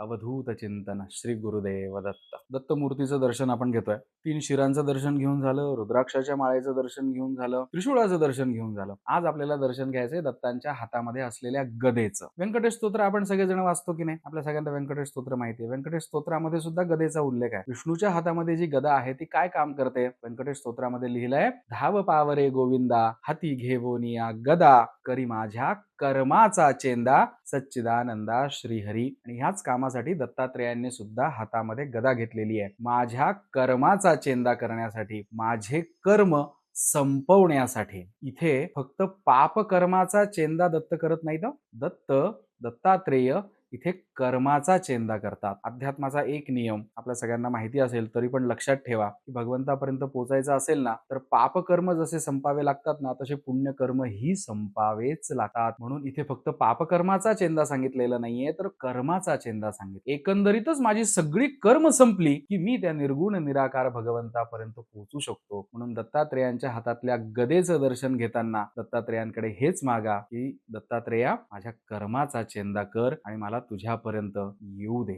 अवधूत चिंतन श्री गुरुदेव दत्त. दत्तमूर्तीचं दर्शन आपण घेतोय. 3 शिरांचं दर्शन घेऊन झालं, रुद्राक्षाच्या माळेचं दर्शन घेऊन झालं, त्रिशूळाचं दर्शन घेऊन झालं. आज आपल्याला दर्शन घ्यायचंय दत्तांच्या हातामध्ये असलेल्या गदेचं. व्यंकटेश स्तोत्र आपण सगळेजण वाचतो की नाही? आपल्या सगळ्यांना व्यंकटेश स्तोत्र माहिती आहे. व्यंकटेश स्तोत्रामध्ये सुद्धा गदेचा उल्लेख आहे. विष्णूच्या हातामध्ये जी गदा आहे ती काय काम करते? व्यंकटेश स्तोत्रामध्ये लिहिलंय, धाव पावरे गोविंदा हाती घेवोनिया गदा करी माझ्या कर्माचा चेंदा सच्चिदानंदा श्रीहरी. आणि ह्याच कामासाठी दत्तात्रेयांनी सुद्धा हातामध्ये गदा घेतलेली आहे. माझ्या कर्माचा चेंदा करण्यासाठी, माझे कर्म संपवण्यासाठी. इथे फक्त पाप कर्माचा चेंदा दत्त करत नाहीत. दत्तात्रेय इथे कर्माचा चेंदा करतात. अध्यात्माचा एक नियम आपल्या सगळ्यांना माहिती असेल तरी पण लक्षात ठेवा की भगवंतापर्यंत पोहोचायचं असेल ना तर पापकर्म जसे संपावे लागतात ना तसे पुण्यकर्म ही संपावेच लागतात. म्हणून इथे फक्त पापकर्माचा चेंदा सांगितलेला नाहीये तर कर्माचा चेंदा सांगितलं. एकंदरीतच माझी सगळी कर्म संपली की मी त्या निर्गुण निराकार भगवंतापर्यंत पोहोचू शकतो. म्हणून दत्तात्रेयांच्या हातातल्या गदेचं दर्शन घेताना दत्तात्रेयांकडे हेच मागा की दत्तात्रेया माझ्या कर्माचा चेंदा कर आणि मला तुझ्यापर्यंत येऊ दे.